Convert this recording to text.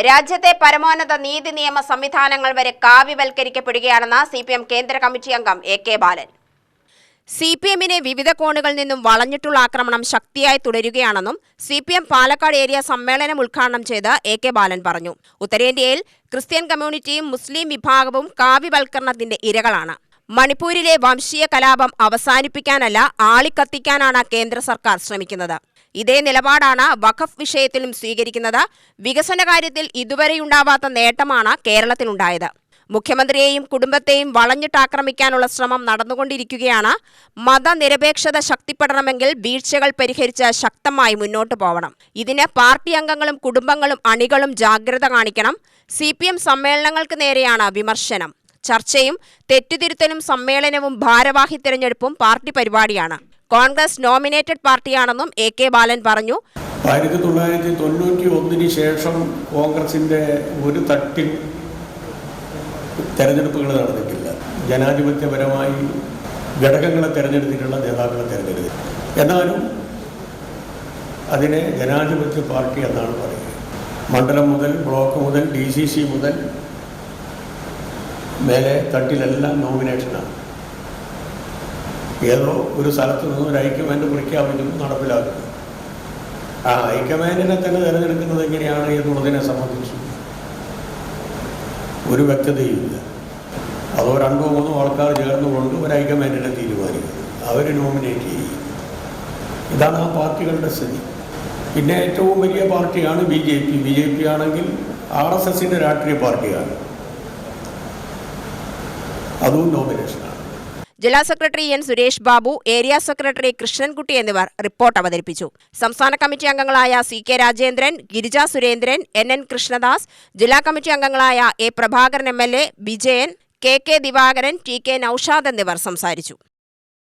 രാജ്യത്തെ പരമോന്നത നീതി നിയമ സംവിധാനങ്ങൾ വരെ കാവ്യവൽക്കരിക്കപ്പെടുകയാണെന്ന് സിപിഎം കേന്ദ്ര കമ്മിറ്റി അംഗം എ.കെ. ബാലൻ. സിപിഎമ്മിനെ വിവിധ കോണുകളിൽ നിന്നും വളഞ്ഞിട്ടുള്ള ആക്രമണം ശക്തിയായി തുടരുകയാണെന്നും സിപിഎം പാലക്കാട് ഏരിയ സമ്മേളനം ഉദ്ഘാടനം ചെയ്ത് എ.കെ. ബാലൻ പറഞ്ഞു. ഉത്തരേന്ത്യയിൽ ക്രിസ്ത്യൻ കമ്മ്യൂണിറ്റിയും മുസ്ലിം വിഭാഗവും കാവ്യവൽക്കരണത്തിന്റെ ഇരകളാണ്. മണിപ്പൂരിലെ വംശീയ കലാപം അവസാനിപ്പിക്കാനല്ല, ആളിക്കത്തിക്കാനാണ് കേന്ദ്ര സർക്കാർ ശ്രമിക്കുന്നത്. ഇതേ നിലപാടാണ് വഖഫ് വിഷയത്തിലും സ്വീകരിക്കുന്നത്. വികസന കാര്യത്തിൽ ഇതുവരെയുണ്ടാവാത്ത നേട്ടമാണ് കേരളത്തിലുണ്ടായത്. മുഖ്യമന്ത്രിയെയും കുടുംബത്തെയും വളഞ്ഞിട്ടാക്രമിക്കാനുള്ള ശ്രമം നടന്നുകൊണ്ടിരിക്കുകയാണ്. മതനിരപേക്ഷത ശക്തിപ്പെടണമെങ്കിൽ വീഴ്ചകൾ പരിഹരിച്ച് ശക്തമായി മുന്നോട്ടു പോകണം. ഇതിന് പാർട്ടി അംഗങ്ങളും കുടുംബങ്ങളും അണികളും ജാഗ്രത കാണിക്കണം. സിപിഎം സമ്മേളനങ്ങൾക്ക് നേരെയാണ് വിമർശനം. ചർച്ചയും തെറ്റുതിരുത്തലും സമ്മേളനവും ഭാരവാഹി തിരഞ്ഞെടുപ്പും പാർട്ടി പരിപാടിയാണ്. കോൺഗ്രസ് നോമിനേറ്റഡ് പാർട്ടിയാണെന്നും എ.കെ. ബാലൻ പറഞ്ഞു. 1991 ശേഷം കോൺഗ്രസിന്റെ ഒരു തട്ടിൽ തെരഞ്ഞെടുപ്പുകൾ നടന്നിട്ടില്ല. ജനാധിപത്യപരമായി ഘടകങ്ങളെ തെരഞ്ഞെടുത്തിട്ടുള്ള നേതാക്കളെ തെരഞ്ഞെടുത്തു. എന്നാലും അതിനെ ജനാധിപത്യ പാർട്ടി എന്നാണ് പറയുന്നത്. മണ്ഡലം മുതൽ ബ്ലോക്ക് മുതൽ DCC മുതൽ മേലെ തട്ടിലെല്ലാം നോമിനേഷനാണ്. ഏതോ ഒരു സ്ഥലത്ത് നിന്ന് ഒരു ഹൈക്കമാൻഡ് പ്രഖ്യാപിക്കുന്നു, നടപ്പിലാക്കുന്നു. ആ ഹൈക്കമാൻഡിനെ തന്നെ തിരഞ്ഞെടുക്കുന്നത് എങ്ങനെയാണ് എന്നുള്ളതിനെ സംബന്ധിച്ച് ഒരു വ്യക്തതയുമില്ല. അതോ 2-3 ആൾക്കാർ ചേർന്നുകൊണ്ട് ഒരു ഹൈക്കമാൻഡിനെ തീരുമാനിക്കുന്നു, അവർ നോമിനേറ്റ് ചെയ്യും. ഇതാണ് ആ പാർട്ടികളുടെ സ്ഥിതി. പിന്നെ ഏറ്റവും വലിയ പാർട്ടിയാണ് BJP ആണെങ്കിൽ RSSന്റെ രാഷ്ട്രീയ പാർട്ടിയാണ്, അതും നോമിനേഷനാണ്. ജില്ലാ secretary N Suresh Babu, area secretary Krishnankutty എന്നിവർ റിപ്പോർട്ട് അവതരിപ്പിച്ചു. സംസ്ഥാന കമ്മിറ്റി അംഗങ്ങളായ CK രാജേന്ദ്രൻ, ഗിരിജ സുരേന്ദ്രൻ, NN കൃഷ്ണദാസ്, ജില്ലാ കമ്മിറ്റി അംഗങ്ങളായ A Prabhakaran MLA, Vijayan, KK Divakaran, TK Naushad എന്നിവർ സംസാരിച്ചു.